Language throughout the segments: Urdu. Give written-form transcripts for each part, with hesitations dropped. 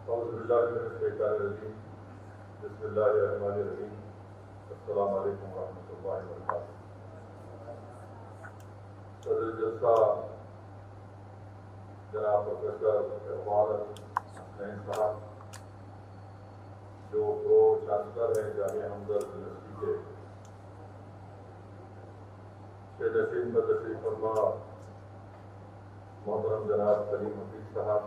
اعوذ باللہ من الشیطان الرجیم بسم اللہ الرحمن الرحیم السلام علیکم ورحمۃ اللہ وبرکاتہ۔ صدر جلسہ جناب پروفیسر اقبال حسین صاحب، جو پرو چانسلر ہیں جامعہ ہمدرد یونیورسٹی کے، شیخ نشین پر تشریف فرما محترم جناب کلیم حفیظ صاحب،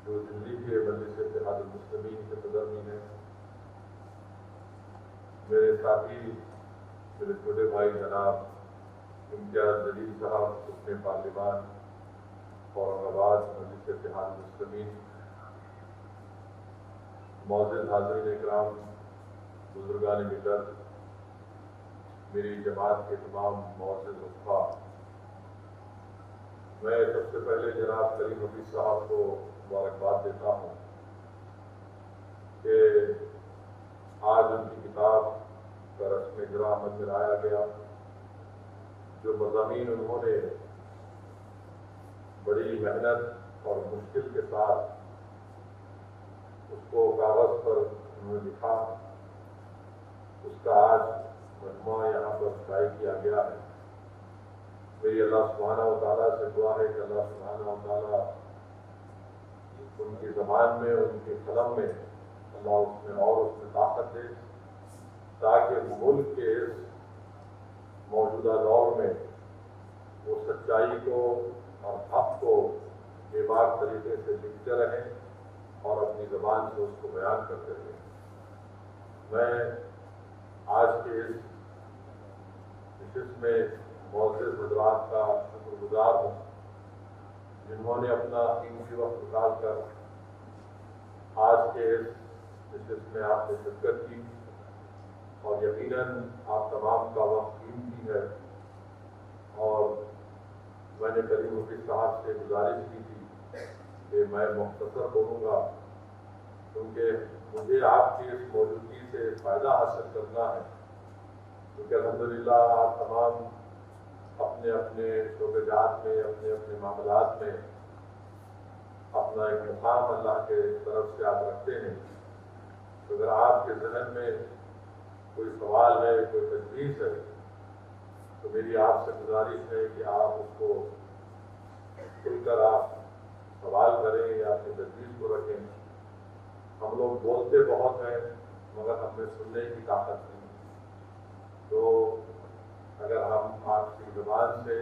جو دلی کے مجلس اتحاد المسلمین کے صدر ہیں، میرے ساتھی میرے چھوٹے بھائی جناب امتیاز جلیل صاحب رکن پارلیمان اورنگ آباد مجلس اتحاد المسلمین، معزز حاضرین اکرام، بزرگان ملت، میری جماعت کے تمام معزز رفقا، میں سب سے پہلے جناب کلیم حفیظ صاحب کو مبارکباد دیتا ہوں کہ آج ان کی کتاب کا رسم اجرا عمل میں لایا گیا۔ جو مضامین انہوں نے بڑی محنت اور مشکل کے ساتھ اس کو کاغذ پر انہوں نے لکھا، اس کا آج مجموعہ یہاں پر شائع کیا گیا ہے۔ میری اللہ سبحانہ و تعالیٰ سے دعا ہے کہ اللہ سبحانہ و تعالیٰ ان کی زبان میں، ان کے قلم میں اللہ اس میں اور اس میں طاقت دے، تاکہ ملک کے اس موجودہ دور میں وہ سچائی کو اور حق کو بے باک طریقے سے لکھتے رہیں اور اپنی زبان سے اس کو بیان کرتے رہیں۔ میں آج کے اس نشست میں معزز حضرات کا شکر گزار ہوں، جنہوں نے اپنا قیمتی وقت نکال کر آج کے اس نشست میں آپ نے شرکت کی، اور یقیناً آپ تمام کا وقت قیمتی ہے۔ اور میں نے کلیم حفیظ صاحب سے گزارش کی تھی کہ میں مختصر بولوں گا، کیونکہ مجھے آپ کی اس موجودگی سے فائدہ حاصل کرنا ہے، کیونکہ الحمدللہ آپ تمام اپنے اپنے شعبے جات میں، اپنے اپنے معاملات میں اپنا ایک مقام اللہ کے طرف سے آپ رکھتے ہیں۔ تو اگر آپ کے ذہن میں کوئی سوال ہے، کوئی تجویز ہے، تو میری آپ سے گزارش ہے کہ آپ اس کو کھل کر آپ سوال کریں یا اپنی تجویز کو رکھیں۔ ہم لوگ بولتے بہت ہیں مگر ہم میں سننے کی طاقت نہیں، تو اگر ہم آپ کی زبان سے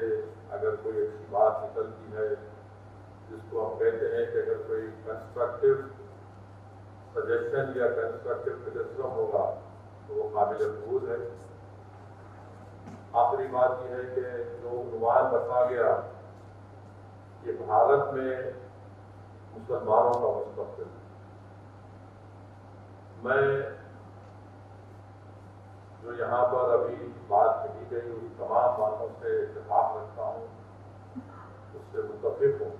اگر کوئی اچھی بات نکلتی ہے، جس کو ہم کہتے ہیں کہ اگر کوئی کنسٹرکٹیو سجیشن یا کنسٹرکٹیو کرٹیسزم ہوگا تو وہ قابل قبول ہے۔ آخری بات یہ ہے کہ جو عنوان رکھا گیا کہ بھارت میں مسلمانوں کا مستقبل، میں جو یہاں پر ابھی بات کہی گئی اس تمام باتوں سے اتفاق رکھتا ہوں، اس سے متفق ہوں،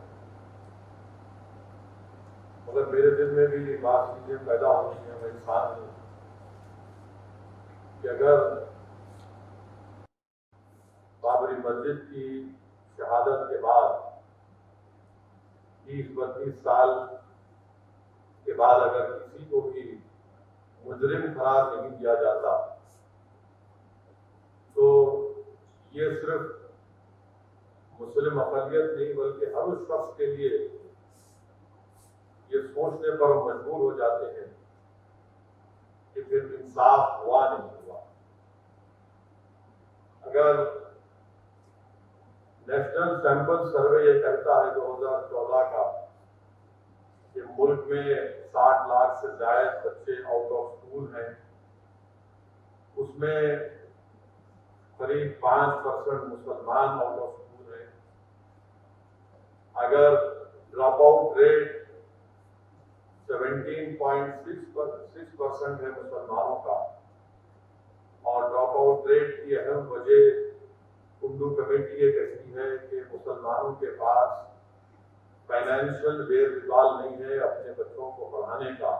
مگر میرے دل میں بھی بات چیزیں پیدا ہوتی ہیں، میں انسان ہوں، کہ اگر بابری مسجد کی شہادت کے بعد 30-32 سال کے بعد اگر کسی کو بھی مجرم قرار نہیں دیا جاتا، تو یہ صرف مسلم اقلیت نہیں بلکہ ہر اس شخص کے لیے یہ سوچنے پر ہم مجبور ہو جاتے ہیں کہ پھر انصاف ہوا نہیں ہوا۔ اگر نیشنل سیمپل سروے یہ کہتا ہے 2014 کا کہ ملک میں 60 لاکھ سے زائد بچے آؤٹ آف اسکول ہیں، اس میں قریب 5% مسلمان آؤٹ آف اسکول ہیں۔ اگر ڈراپ آؤٹ ریٹ 17.6% ہے مسلمانوں کا، اور ڈراپ آؤٹ ریٹ کی اہم وجہ اردو کمیٹی یہ کہتی ہے کہ مسلمانوں کے پاس فائنینشیل ویئربال نہیں ہے اپنے بچوں کو پڑھانے کا۔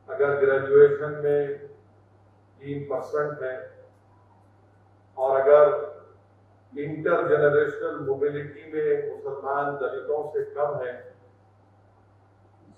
اگر گریجویشن میں 3% ہے، اور اگر انٹر جنریشنل موبلٹی میں مسلمان دلتوں سے کم ہے،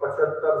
75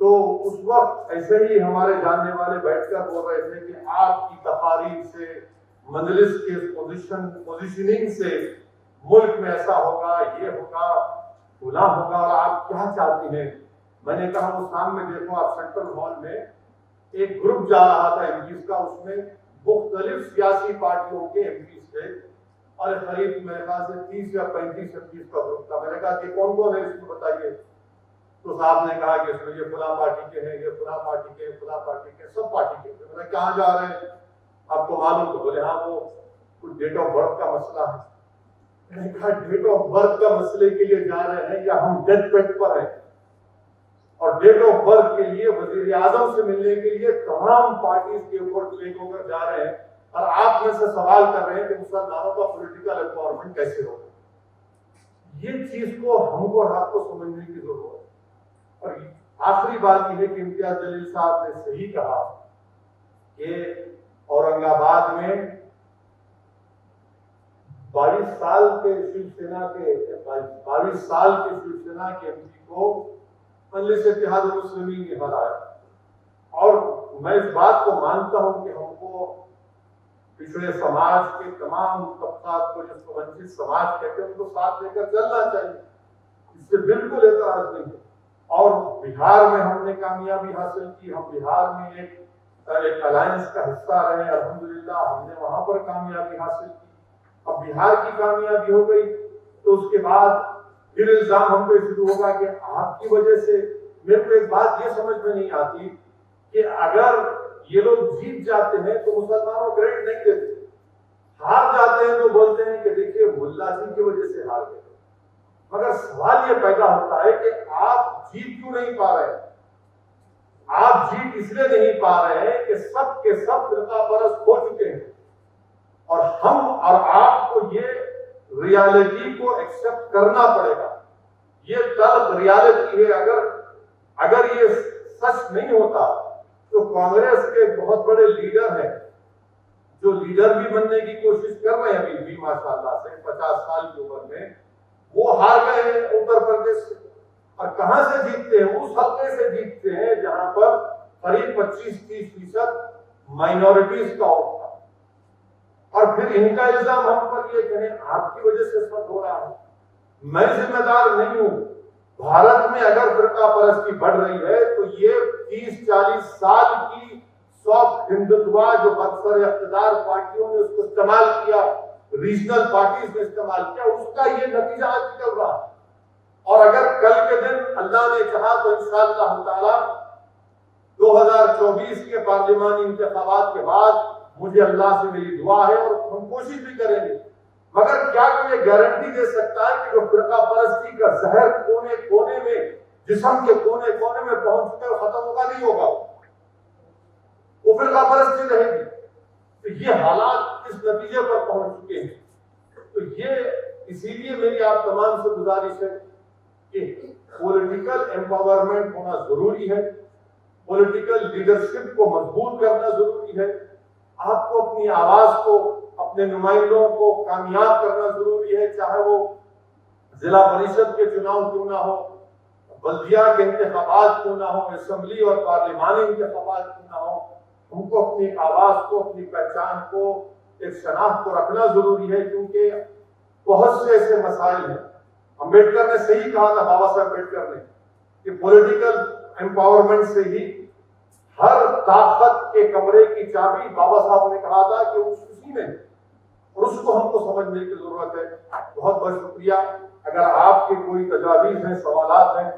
تو اس وقت ایسے ہی ہمارے جاننے والے بیٹھ کر بول رہے تھے کہ آپ کی تقاریر سے، مجلس کے پوزیشننگ سے ملک میں ایسا ہوگا، یہ ہوگا، فلاں ہوگا، اور آپ کیا چاہتی ہیں؟ میں نے کہا وہ سامنے دیکھو آپ، سینٹرل ہال میں ایک گروپ جا رہا تھا ایم پیز کا، اس میں مختلف سیاسی پارٹیوں کے ایم پیز تھے، اور قریب میرے خیال سے 30 یا 35 ایم پیز کا گروپ تھا۔ میں نے کہا کہ کون کون ہے اس میں بتائیے، تو صاحب نے کہا کہ اس میں یہ فلاں پارٹی کے ہیں، یہ فلاں پارٹی کے، فلاں پارٹی کے، سب پارٹی کے۔ میں نے کہاں جا رہے ہیں آپ کو معلوم؟ تو بولے ہاں وہ کچھ ڈیٹ آف برتھ کا مسئلہ ہے۔ میں نے کہا ڈیٹ آف برتھ کا مسئلے کے لیے جا رہے ہیں یا ہم ڈیتھ بیڈ پر ہیں؟ اور ڈیٹ آف برتھ کے لیے وزیر اعظم سے ملنے کے لیے تمام پارٹیز کے اوپر لے کر جا رہے ہیں، اور آپ میں سے سوال کر رہے ہیں کہ مسلمانوں کا پولیٹیکل امپاورمنٹ کیسے ہوگا؟ یہ چیز کو ہم کو رات کو سمجھنے کی ضرورت ہے۔ اور آخری بات یہ ہے کہ امتیاز جلیل صاحب نے صحیح کہا کہ اورنگ آباد میں 22 سال کے شیو سینا کے ایم پی کو مجلس اتحاد المسلمین نے ہرایا، اور میں اس بات کو مانتا ہوں کہ ہم کو پچھڑے سماج کے تمام طبقات کو، جس کو ونچت سماج کہتے ہیں، ان کو ساتھ لے کر چلنا چاہیے، اس سے بالکل اعتراض نہیں ہے۔ اور بہار میں ہم نے کامیابی حاصل کی، ہم بہار میں ایک الائنس کا حصہ رہے، الحمدللہ ہم نے وہاں پر کامیابی حاصل کی۔ اب بہار کی کامیابی ہو گئی تو اس کے بعد پھر الزام ہم پہ شروع ہوگا کہ آپ کی وجہ سے۔ میرے کو ایک بات یہ سمجھ میں نہیں آتی کہ اگر یہ لوگ جیت جاتے ہیں تو مسلمانوں کریڈٹ نہیں دیتے، ہار جاتے ہیں تو بولتے ہیں کہ دیکھیے ملا جی کی وجہ سے ہار گئے۔ مگر سوال یہ پیدا ہوتا ہے کہ آپ جیت کیوں نہیں پا رہے؟ آپ جیت اس لیے نہیں پا رہے ہیں کہ سب کے سب فرقہ پرست ہو چکے ہیں، اور ہم اور آپ کو یہ ریالٹی کو ایکسپٹ کرنا پڑے گا۔ یہ تلخ ریالٹی ہے۔ اگر یہ سچ نہیں ہوتا تو کانگریس کے بہت بڑے لیڈر ہیں جو لیڈر بھی بننے کی کوشش کر رہے ہیں ابھی بھی ماشاءاللہ سے 50 سال کی عمر میں، وہ ہار گئے ہیں اتر پردیش سے۔ اور کہاں سے جیتتے ہیں؟ اس حلقے سے جیتتے ہیں جہاں پر قریب 25-30% مائنورٹیز کا ووٹ تھا۔ اور پھر ان کا الزام ہم پر یہ کہیں آپ کی وجہ سے سب ہو رہا ہے۔ میں ذمہ دار نہیں ہوں۔ بھارت میں اگر فرقہ پرستی بڑھ رہی ہے تو یہ 30-40 سال کی سافٹ ہندوتوا جو برسر اقتدار پارٹیوں نے اس کو استعمال کیا، ریجنل پارٹیز نے استعمال کیا، اس کا یہ نتیجہ آج نکل رہا ہے۔ اور اگر کل کے دن اللہ نے چاہا تو انشاءاللہ تعالی 2024 کے پارلیمانی انتخابات کے بعد مجھے اللہ سے میری دعا ہے اور ہم کوشش بھی کریں گے، مگر کیا کوئی گارنٹی دے سکتا ہے کہ جو فرقہ پرستی کا زہر کونے کونے میں، جسم کے کونے کونے میں پہنچ چکا ہے ختم ہوگا؟ نہیں ہوگا، وہ فرقہ پرستی رہے گی۔ تو یہ حالات اس نتیجے پر پہنچ چکے ہیں۔ تو یہ اسی لیے میری آپ تمام سے گزارش ہے کہ پولیٹیکل امپاورمنٹ ہونا ضروری ہے، پولیٹیکل لیڈرشپ کو مضبوط کرنا ضروری ہے، آپ کو اپنی آواز کو، اپنے نمائندوں کو کامیاب کرنا ضروری ہے، چاہے وہ ضلع پریشد کے چناؤ کیوں نہ ہو، بلدیہ کے انتخابات کیوں نہ ہو، اسمبلی اور پارلیمانی انتخابات کیوں نہ ہو۔ ہم کو اپنی آواز کو، اپنی پہچان کو، ایک شناخت کو رکھنا ضروری ہے، کیونکہ بہت سے ایسے مسائل ہیں۔ امبیڈکر نے صحیح کہا تھا، بابا صاحب امبیڈکر نے، کہ پولیٹیکل امپاورمنٹ سے ہی ہر طاقت کے کمرے کی چابی، بابا صاحب نے کہا تھا کہ اسی میں، اور اس کو ہم کو سمجھنے کی ضرورت ہے۔ بہت بہت شکریہ۔ اگر آپ کے کوئی تجاویز ہیں، سوالات ہیں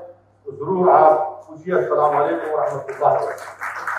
تو ضرور آپ پوچھیے۔ السلام علیکم ورحمۃ اللہ وبرکاتہ۔